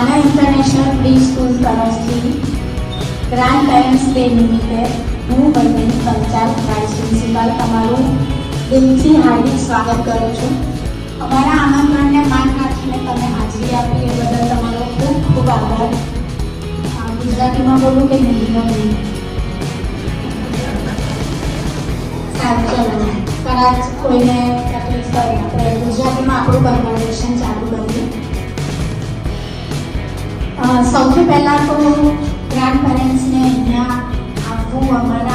આના international pre school તરફથી grand parents day નિમિત્તે હું વૈજ્ઞાનિક પંચાલ વાઇસ પ્રિન્સિપાલ તમારું દિલથી હાર્દિક સ્વાગત કરું છું. અમારા આમંત્રણને માન રાખીને તમે હાજરી આપી એ બદલ તમારો ખૂબ ખૂબ આભાર. ગુજરાતીમાં બોલું કે હિન્દીમાં બોલું? સારું, ચલો કદાચ કોઈને તકલીફ પડે આપણે ગુજરાતીમાં આપણું કન્વર્ઝેશન ચાલુ કરીએ. સૌથી પહેલાં તો ગ્રાન્ડ પેરેન્ટ્સને અહીંયા આવવું અમારે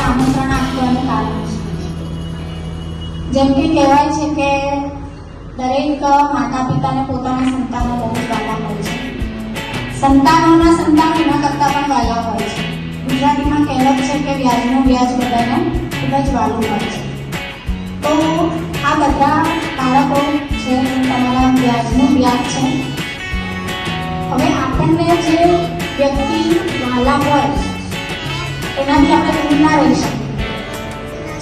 આમંત્રણ આપવાનું કારણ છે. જેમ કે કહેવાય છે કે દરેક માતા પિતાને પોતાના સંતાનો બહુ જ વાલા હોય છે. સંતાનો એના કરતાં પણ વાલા હોય છે. ગુજરાતીમાં કહેવત છે કે વ્યાજનું વ્યાજ બધાને ખૂબ જ વાલું હોય છે. તો આ બધા બાળકો છે તમારા વ્યાજનું વ્યાજ છે. હવે આપણને જે વ્યક્તિ વાલા હોય એનાથી આપણે દૂર ના રહી શકીએ.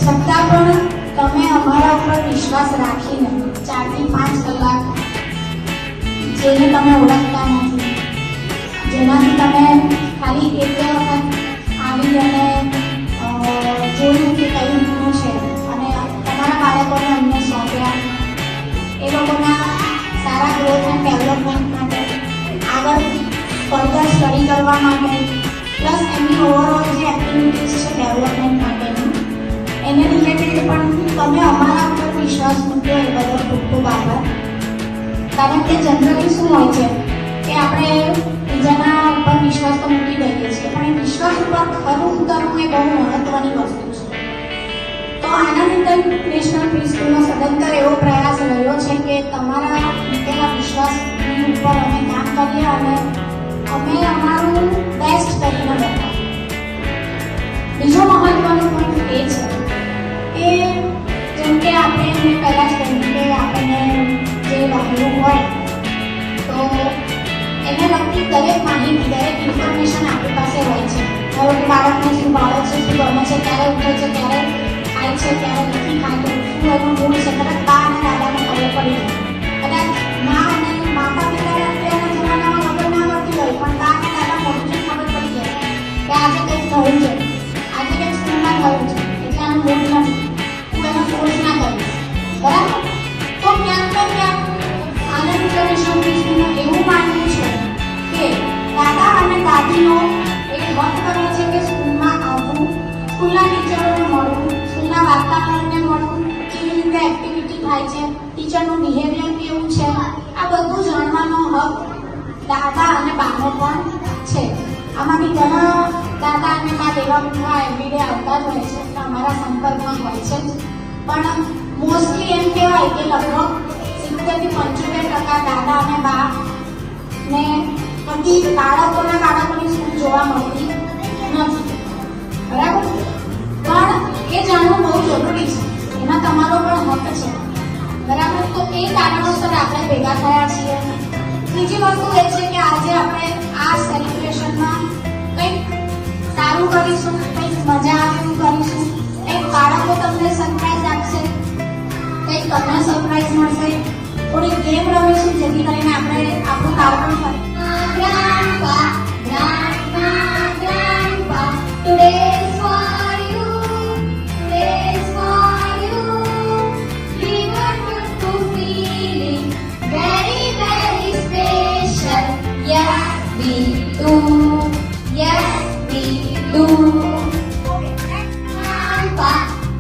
છતાં પણ તમે અમારા ઉપર વિશ્વાસ રાખીને 4 થી 5 કલાક જેને તમે ઓળખતા નથી, જેનાથી તમે ખાલી એક વખત આવી અને જોયું કે કઈ રીતનું છે અને તમારા બાળકોને અમને સોંપ્યા, એ લોકોના સારા ગ્રોથ એન્ડ ડેવલપમેન્ટ માટે, આગળ ફર્ધર સ્ટડી કરવા માટે, પ્લસ એમની ઓવરઓલ જે એક્ટિવિટીઝ છે ડેવલપમેન્ટ માટેની, એને રિલેટેડ પણ તમે અમારા ઉપર વિશ્વાસ મૂક્યો એ બદલ ખૂબ ખૂબ આભાર. કારણ કે જનરલી શું હોય છે કે આપણે બીજાના ઉપર વિશ્વાસ તો મૂકી દઈએ છીએ, પણ એ વિશ્વાસ ઉપર ખરું ઉતરવું એ બહુ મહત્વની વસ્તુ છે. તો આનંદ ઇન્ટરનેશનલ પ્રી સ્કૂલનો સદંતર એવો પ્રયાસ રહ્યો છે કે તમારા મૂકેલા વિશ્વાસની ઉપર અમે કામ કરીએ અને અમે અમારું બેસ્ટ કરીને બતાવીએ. બીજો મહત્વનો પોઈન્ટ એ છે કે જેમ કે આપણે મેં પહેલાં જ કહ્યું કે આપણને જે રહેલું હોય તો એને લગતી દરેક માહિતી, દરેક ઇન્ફોર્મેશન આપણી પાસે હોય છે. ધારો કે બાળકને શું ભાવે છે, શું ગમે છે, ક્યારે ઉઠે છે, ક્યારે ખાય છે, ક્યારે નથી ખાતું, શું એનું મૂળ છે, કદાચ બા અને દાદાને ખબર પડી જાય. કદાચ મા અને માતા પિતાને અત્યારના જમાનામાં ખબર ના પડતી હોય, પણ બા અને દાદા મોટું ખબર પડી જાય કે આજે કંઈક થયું છે, આજે કંઈક સ્કૂલમાં થયું છે, એટલે આનું મૂળ નથી, હું એનો ફોર્સ ના કરીશ. બરાબર? તો ક્યાંક ને ક્યાંક આનંદ ઇન્ટરનેશનલ પ્રી સ્કૂલનું એવું માનવું છે કે દાદા અને દાદીનો એક હક કરે છે કે સ્કૂલમાં આવવું, સ્કૂલના ટીચરોને મળવું, સ્કૂલના વાતાવરણને મળવું, કેવી રીતે એક્ટિવિટી થાય છે, ટીચરનું બિહેવિયર કેવું છે, આ બધું જાણવાનો હક દાદા અને બાનો પણ છે. આમાંથી ઘણા દાદા અને બા એવા એવરીડે આવતા જ હોય છે, અમારા સંપર્કમાં હોય છે. પણ મોસ્ટલી એમ કહેવાય કે લગભગ 70 થી 75% દાદા અને બા ને બધી બાળકોની સ્કૂલ જોવા મળતી નથી. બરાબર? પણ એ જાણવું બહુ જરૂરી છે, એમાં તમારો પણ હક છે. બરાબર? તો એ કારણોસર આપણે ભેગા થયા છીએ. બીજી વસ્તુ એ છે કે આજે આપણે આ સેલિબ્રેશનમાં કંઈક સારું કરીશું, કંઈક મજા આવે એવું કરીશું, કંઈક બાળકો તમને સરપ્રાઈઝ આપશે, કંઈક તમને સરપ્રાઈઝ મળશે, થોડી ગેમ રમીશું જેથી કરીને આપણે આપણું બાળપણ ફરી. Grandpa, Grandma, Grandpa, today's for you, today's for you. We want you to feeling very, very special. Yes, we do. Yes, we do. Grandpa,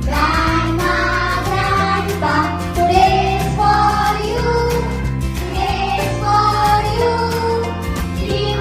Grandma, Grandpa, today's for you, today's for you. We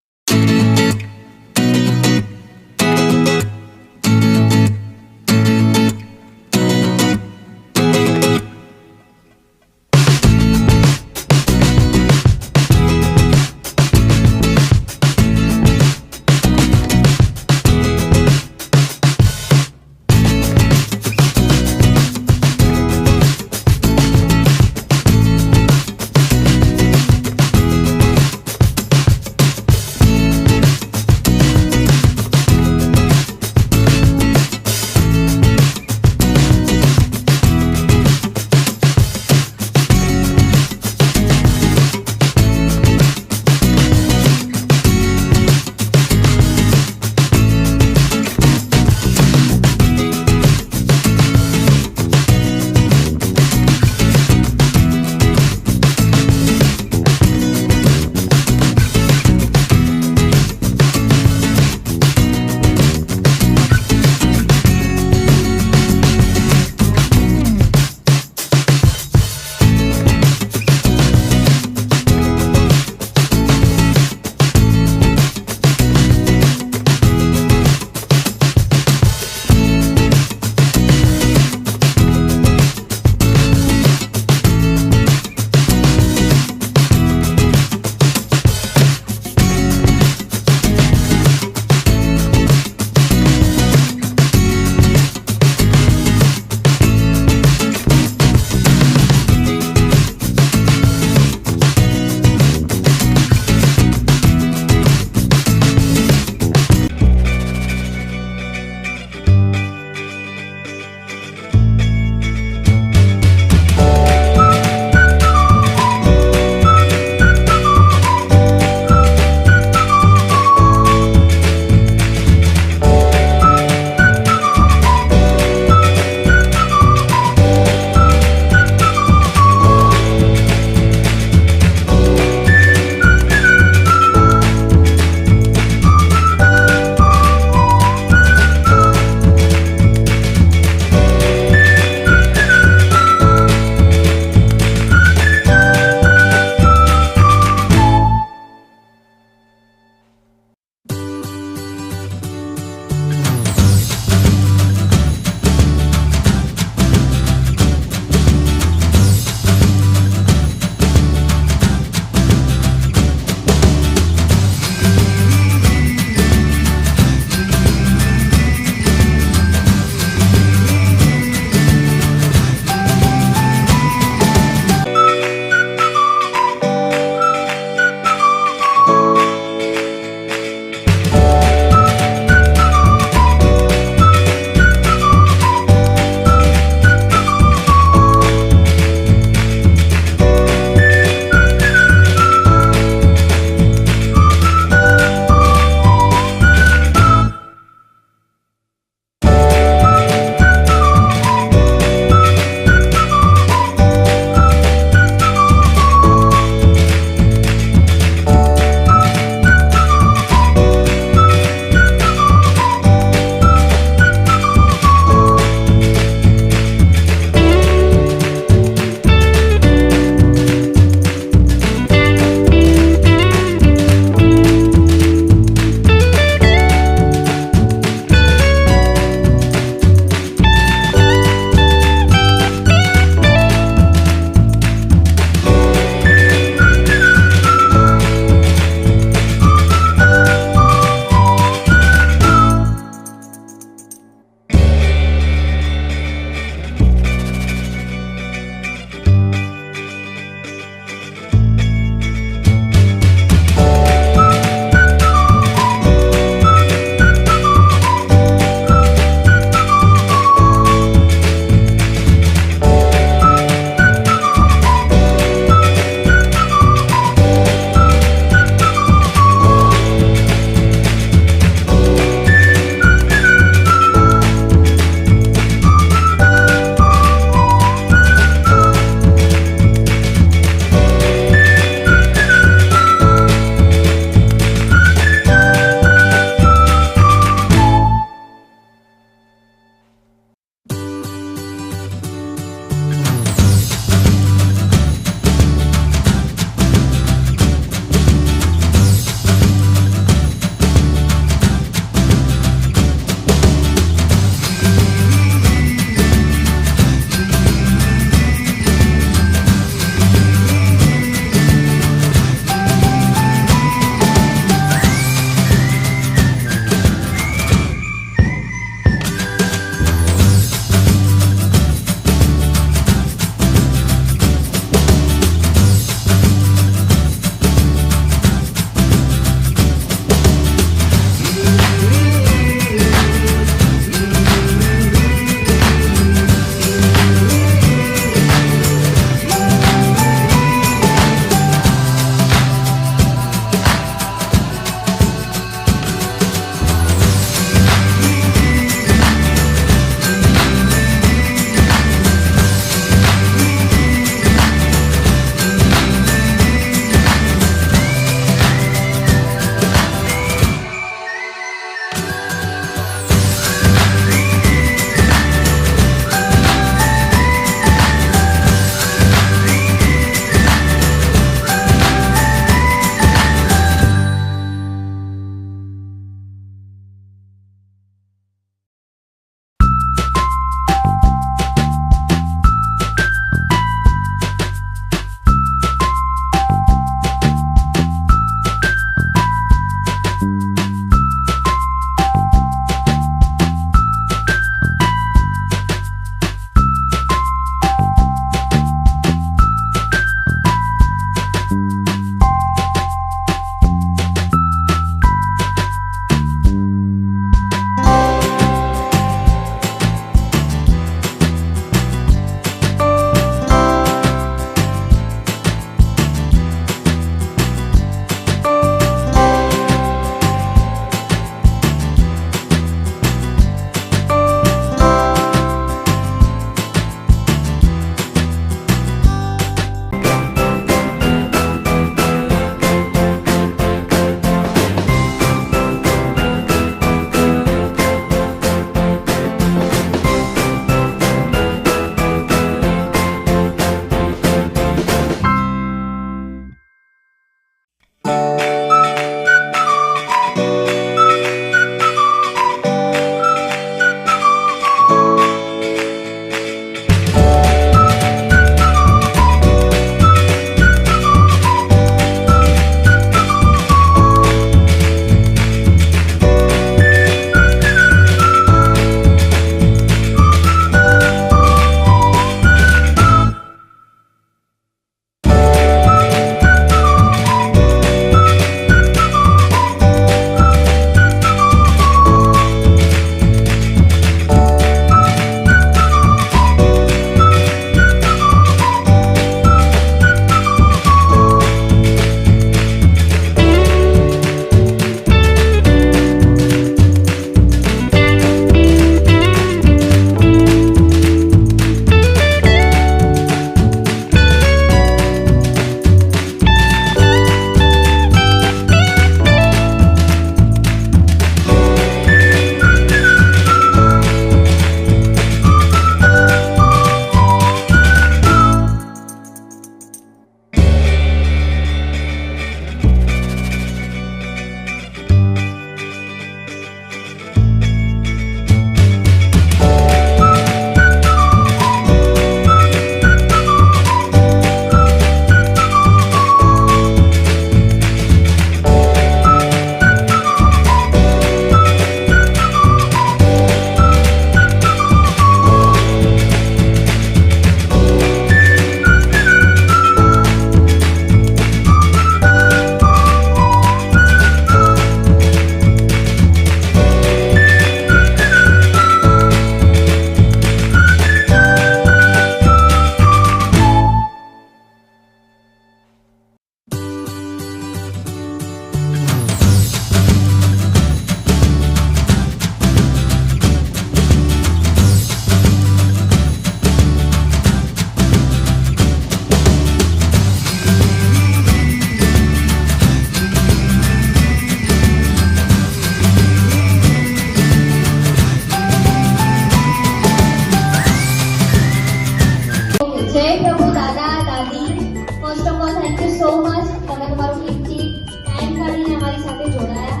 thank you so much. તમે તમારું કિંમતી time કાઢીને અમારી સાથે જોડાયા.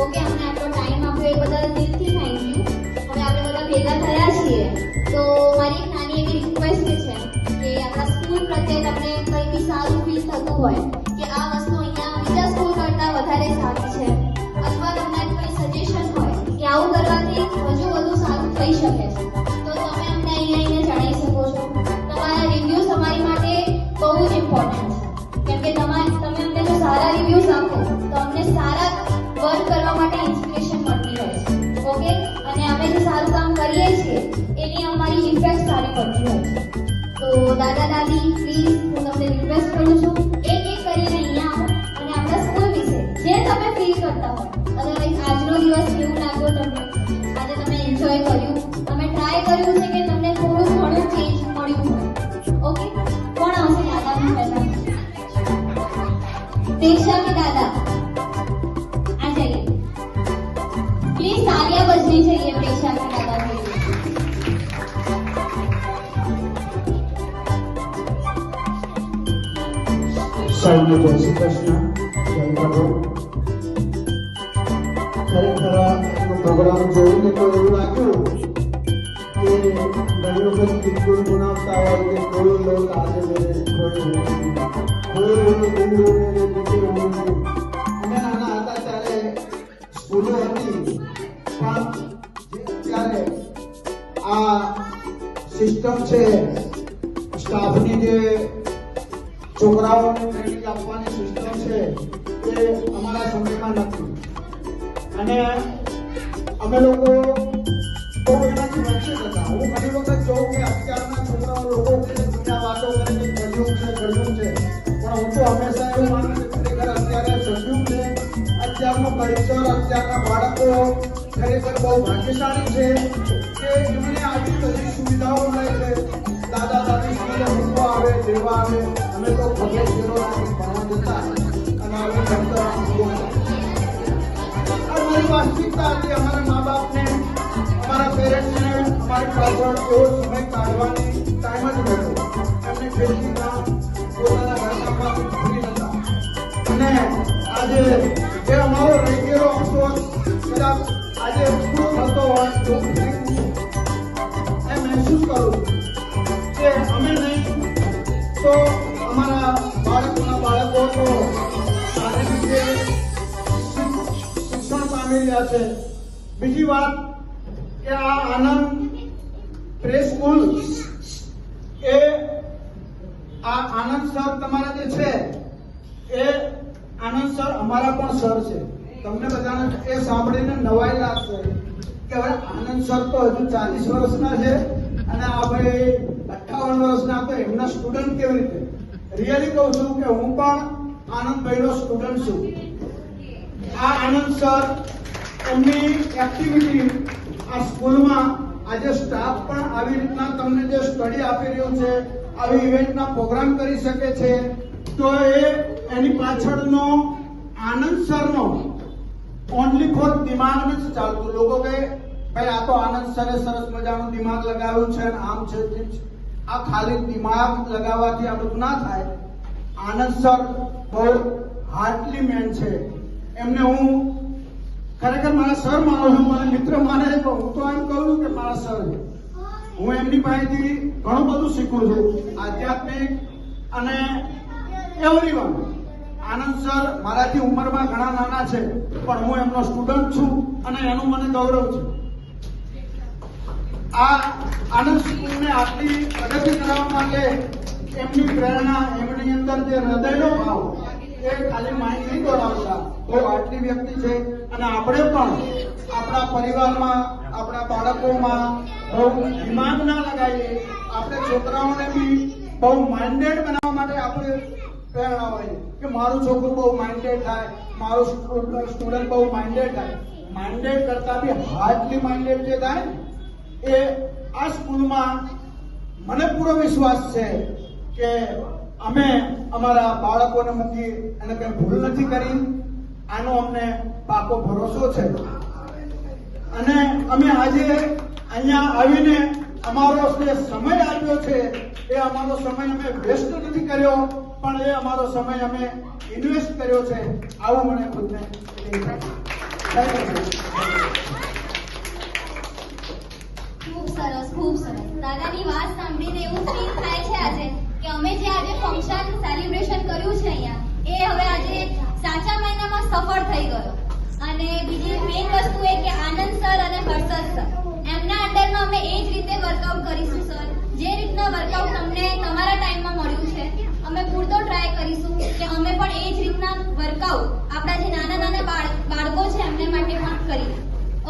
Okay, અમને આટલો time આપ્યો એ બદલ દિલથી થેન્ક યુ. હવે આપણે બધા ભેગા થયા છીએ તો મારી એક નાની એવી રિક્વેસ્ટ છે કે આપણા સ્કૂલ પ્રત્યે તમને કંઈ બી સારું ફીલ થતું હોય કે આ વસ્તુ અહીંયા બીજા સ્કૂલ કરતાં વધારે સારી છે, અથવા તમને કોઈ સજેશન હોય કે આવું કરવાથી હજુ વધુ સારું થઈ શકે છે, તો તમે અમને અહીંયા જણાવી શકો છો. તમારા રિવ્યૂઝ અમારી માટે બહુ જ ઇમ્પોર્ટન્ટ છે, કેમ કે તમે અમને જો સારા રિવ્યૂઝ આપો તો અમને સારા વર્ક કરવા માટે ઇન્સ્પિરેશન મળતી હોય છે. ઓકે, અને અમે જે સારું કામ કરીએ છીએ એની અમારી ઇફેક્ટ સારી પડતી હોય છે. તો દાદા દાદી પ્લીઝ હું તમને રિક્વેસ્ટ કરું છું, એક એક કરીને અહીંયા આવો અને આપણા સ્કૂલ વિશે જે તમે ફીલ કરતા હો. અદરવાઇઝ આજનો દિવસ કેવું લાગ્યો તમને? આજે તમે એન્જોય કર્યું, તમે ટ્રાય કર્યું છે કે તમને થોડું ઘણું ચેન્જ મળ્યું હોય. ઓકે, કોણ આવશે દાદાની પહેલા? દીક્ષા કે દાદા आ जाइए प्लीज. तालियां बजनी चाहिए प्रेक्षा के दादा के लिए. સૌને જય શ્રી કૃષ્ણ, જય પ્રભુ. ખરેખર આજનો પ્રોગ્રામ જોઈને તો એવું લાગ્યું કે ઘણી વખત બિલકુલ ગુનાવતા હોય કે કોઈ લોક આજે મેરે કોઈ અમે નાના હતા ત્યારે સ્કૂલો હતી, પણ ત્યારે આ સિસ્ટમ છે સ્ટાફની જે છોકરાઓને ટ્રેનિંગ આપવાની સિસ્ટમ છે એ અમારા સમયમાં નથી. અને અમે લોકો બહુ એનાથી વંચિત હતા. હું ઘણી વખત જોઉં કે અત્યારના છોકરાઓ લોકો દુનિયા વાતો કરે કે કર્યું છે, પણ હું તો હંમેશા એવું માનું કે ખરેખર અત્યારે સજ્યું છે. અત્યારનું કલ્ચર, અત્યારના બાળકો ખરેખર બહુ ભાગ્યશાળી છે કે એમને આવી બધી સુવિધાઓ મળે છે. દાદા દાદી સ્કૂલે મૂકવા આવે, લેવા આવે. અમે તો ખબર ભણવા જતા અને અમે ભણતા. અમારી વાસ્તવિકતા હતી. અમારા મા બાપને, અમારા પેરેન્ટ્સને અમારી પાછળ એવો સમય કાઢવાની ટાઈમ જ નહોતો. એમને ખેતી કામ, પોતાના ઘરકામમાંથી ફ્રી હતા. અને આજે જે અમારો રહી ગયેલો અફસોસ કદાચ આજે પૂરો થતો હોય તો એ મહેસૂસ કરું કે અમે નહીં તો અમારા બાળકો તો સારી રીતે શિક્ષણ પામી રહ્યા છે. બીજી વાત કે આ આનંદ પ્રે સ્કૂલ એ આ આનંદ સર તમારા જે છે એ આનંદ સર અમારા પણ સર છે. તમને બધાને એ સાંભળીને નવાઈ લાગશે કે હવે આનંદ સર તો હજુ 40 વર્ષના છે અને આ ભાઈ 58 વર્ષના, તો એમના સ્ટુડન્ટ કેવી રીતે? રિયલી કહું છું કે હું પણ આનંદભાઈનો સ્ટુડન્ટ છું. આ આનંદ સર એમની એક્ટિવિટી આ સ્કૂલમાં આજે સ્ટાફ પણ આવી રીતના તમને જે સ્ટડી આપી રહ્યું છે, આવી ઇવેન્ટના પ્રોગ્રામ કરી શકે છે, તો એની પાછળનો આનંદ સરનો ઓનલી ફોર દિમાગ નથી ચાલતું. લોકો કહે ભાઈ આ તો આનંદ સરે સરસ મજાનું દિમાગ લગાવ્યું છે, આમ છે તેમ છે. આ ખાલી દિમાગ લગાવવાથી આ બધું ના થાય. આનંદ સર બહુ હાર્ટલી મેન છે. એમને હું ખરેખર મારા સર માનું છું, મને મિત્ર માને છે, પણ હું તો એમ કહું છું કે મારા સર છે. હું એમની પાસેથી ઘણું બધું શીખું છું, આધ્યાત્મિક અને એવરીવન. આનંદ સર મારાથી ઉંમરમાં ઘણા નાના છે, પણ હું એમનો સ્ટુડન્ટ છું અને એનું મને ગૌરવ છે. આ આનંદ સ્કૂલને આટલી પ્રગતિ કરવા માટે એમની પ્રેરણા, એમની અંદર જે હૃદયનો ભાવ, એ ખાલી માઇન્ડ નહીં દોડાવતા. બહુ આટલી વ્યક્તિ છે અને આપણે પણ આપણા પરિવારમાં, આપણા બાળકોમાં બહુ દિમાગ ના લગાવીએ. આપણે છોકરાઓને બી બહુ માઇન્ડેડ બનાવવા માટે આપણે પ્રેરણા હોય કે મારું છોકરું બહુ માઇન્ડેડ થાય, મારું સ્ટુડન્ટ બહુ માઇન્ડેડ થાય. માઇન્ડેડ કરતા બી હાર્ડલી માઇન્ડેડ જે થાય એ આ સ્કૂલમાં મને પૂરો વિશ્વાસ છે કે અમે અમારા બાળકોને મૂકી અને કંઈ ભૂલ નથી કરી. આનો અમને પાકો ભરોસો છે અને અમે આજે અહીંયા આવીને અમારો જે સમય આપ્યો છે એ અમારો સમય અમે વેસ્ટ નથી કર્યો, પણ એ અમારો સમય અમે ઇન્વેસ્ટ કર્યો છે, આવું મને ખુદને ખૂબ સરસ, ખૂબ સરસ. દાદાની વાત સાંભળીને એવું ફીલ થાય છે આજે કે અમે જે આજે ફંક્શન સેલિબ્રેશન કર્યું છે અહીંયા, એ હવે આજે સાચા મહિનામાં સફળ થઈ ગયો. અને બીજી મેઇન વસ્તુ એ કે આનંદ સર અને હર્ષદ સર એમના અંડરમાં અમે એ જ રીતે વર્કઆઉટ કરીશું. સર, જે રીતના વર્કઆઉટ તમને તમારા ટાઈમમાં મળ્યું છે, અમે પૂરતો ટ્રાય કરીશું કે અમે પણ એ જ રીતના વર્કઆઉટ આપણા જે નાના નાના બાળકો છે એમને માટે પણ કરીએ.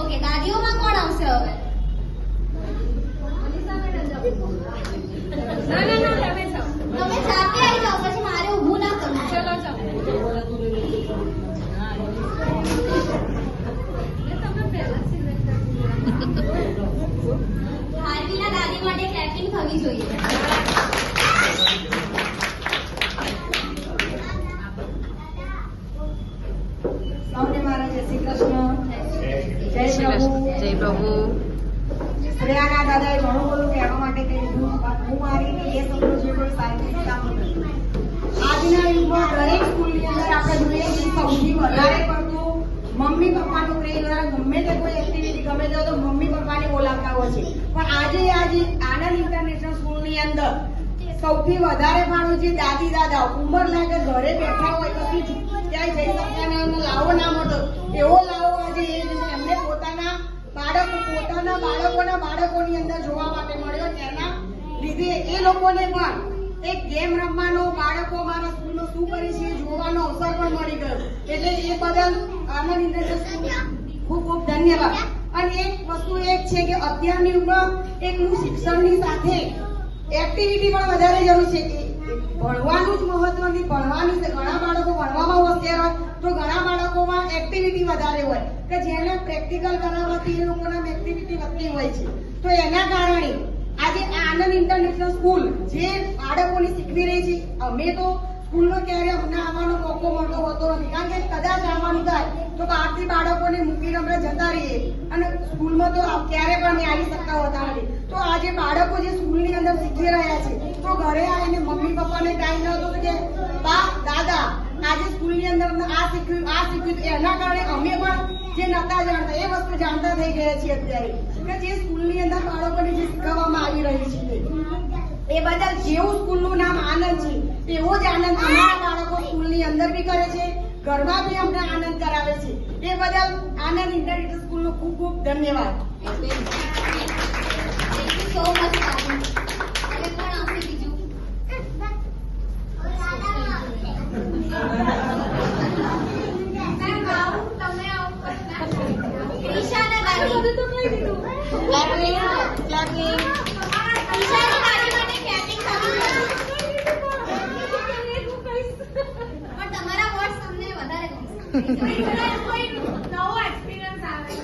ઓકે, દાદીઓમાં કોણ આવશે હવે? તમે જાતે આવી જાઓ, પછી મારે ઊભું ના કરવું. ચલો ભારતીના દાદી માટે ક્લેપિંગ થવી જોઈએ. સૌને મારા જય શ્રી કૃષ્ણ, જય પ્રભુ. શ્રેયાના દાદાએ ઘણું બધું કહેવા માટે કહ્યું. હું મારી બે શબ્દો જે કોઈ સારી રીતે કામ કરું. આજના યુગમાં દરેક સ્કૂલની અંદર આપણે જોઈએ છીએ સૌથી વધારે પડતું મમ્મી પપ્પાનું પ્રેમ. ગમે તે કોઈ એક્ટિવિટી ગમે તે તો મમ્મી પપ્પાને બોલાવતા હોય છે. પણ આજે આનંદ ઇન્ટરનેશનલ સ્કૂલની અંદર સૌથી વધારે ફાળો છે દાદી દાદા. ઉંમર લાગે ઘરે બેઠા હોય તો ક્યાંય જઈ શકતા ના, લાવો ના મળતો એવો લાવો આજે એમને પોતાના બાળકોની અંદર જોવા માટે મળ્યો. તેના લીધે એ લોકોને પણ એક ગેમ રમવાનો, બાળકો મારા સ્કૂલમાં શું કરે છે જોવાનો અવસર પણ મળી ગયો. એટલે એ બદલ આનંદ ઇન્ટરનેશનલ સ્કૂલ ખૂબ ખૂબ ધન્યવાદ. અને એક વસ્તુ એક છે કે અત્યારની ઉંમર એકનું શિક્ષણની સાથે એક્ટિવિટી પણ વધારે જરૂર છે. ભણવાનું જ મહત્વ નથી, ભણવાનું છે. ઘણા બાળકો ભણવામાં હોશિયાર હોય તો ઘણા બાળકોમાં એક્ટિવિટી વધારે હોય કે જેને પ્રેક્ટિકલ કરાવવાથી એ લોકોના એક્ટિવિટી વધતી હોય છે. તો એના કારણે આજે આનંદ ઇન્ટરનેશનલ સ્કૂલ જે બાળકોને શીખવી રહી છે. અમે તો સ્કૂલમાં ક્યારે અમને આવવાનો મોકો મળતો હોતો નથી, કારણ કે કદાચ આવવાનું થાય તો બહારથી બાળકોને મૂકીને અમે જતા રહીએ અને સ્કૂલમાં તો ક્યારે પણ અમે આવી શકતા હોતા નથી. તો આજે બાળકો જે સ્કૂલની અંદર શીખી રહ્યા છે તો ઘરે આવીને મમ્મી પપ્પાને ટાઈમ ન હતો કે બા દાદા આજે સ્કૂલની અંદર આ શીખ્યું એના કારણે અમે પણ જે નતા જાણતા એ વસ્તુ જાણતા થઈ ગયા છીએ અત્યારે કે જે સ્કૂલની અંદર બાળકોને જે શીખવવામાં આવી રહ્યું છે એ બદલ જેવું સ્કૂલનું નામ આનંદ છે એવો જ આનંદ અમારા બાળકો સ્કૂલની અંદર બી કરે છે, ઘરમાં બી અમને આનંદ કરાવે છે. એ બદલ આનંદ ઇન્ટરનેશનલ સ્કૂલનો ખૂબ ખૂબ ધન્યવાદ. So much. હવે કોણ આવશે બીજું? ઈશાના દાદી. ઈશાના દાદી માટે ક્લેપિંગ થવી જોઈએ. પણ તમારા વર્ડ્સ અમને વધારે ગમશે. કોઈ નવો એક્સપિરિયન્સ આવે.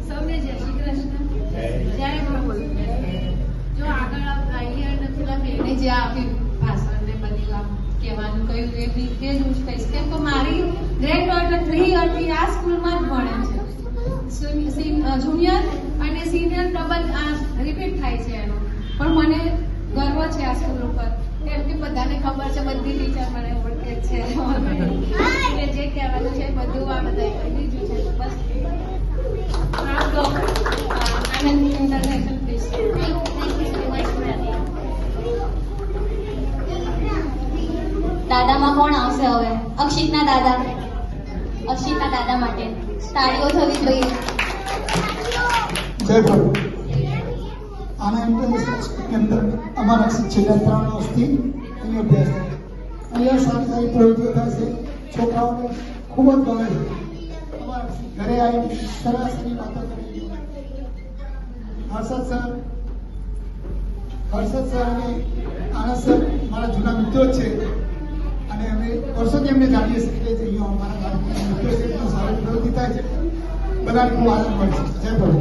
સૌને જય શ્રી કૃષ્ણ, જય પ્રભુ. જો આગળ અહીંયા પેલા બેને જે આપ્યું ભાષણ ને બધી વાત કહેવાનું કહ્યું એ રીતે જ હું કહીશ. કેમ કે મારી ગ્રેન્ડ ડોટર 3 યરથી આ સ્કૂલમાં જ ભણે છે. જુનિયર અને સિનિયર ડબલ રિપીટ થાય છે એનો, પણ મને ગર્વ છે આ સ્કૂલ ઉપર. કેમ કે બધાને ખબર છે, બધી ટીચર મને ઓળખે છે એટલે જે કહેવાનું છે બધું આ બધા કહી દીધું છે. બસ આનંદ ઇન્ટરનેશનલ પ્લીઝ. દાદામાં કોણ આવશે હવે? અક્ષિતના દાદા. અક્ષિતના દાદા માટે તાળીઓ થવી જોઈએ. જય પ્રભુ. આનંદ ઇન્ટરનેશનલ સ્કૂલની અંદર અમારા છેલ્લા 3 વર્ષથી અહીં અભ્યાસ થાય. અહીંયા સારી સારી પ્રવૃત્તિઓ થાય છે, છોકરાઓને ખૂબ જ ગમે છે. અમારા ઘરે આવીને સરાસરી વાતો કરી. હર્ષદ સર અને આનંદ સર મારા જૂના મિત્રો જ છે અને અમે વર્ષોથી એમને જાણીએ છીએ કે અહીંયા અમારા મિત્રો છે, સારી પ્રવૃત્તિ થાય છે. બધાને ખૂબ આનંદ મળે છે. જય પ્રભુ.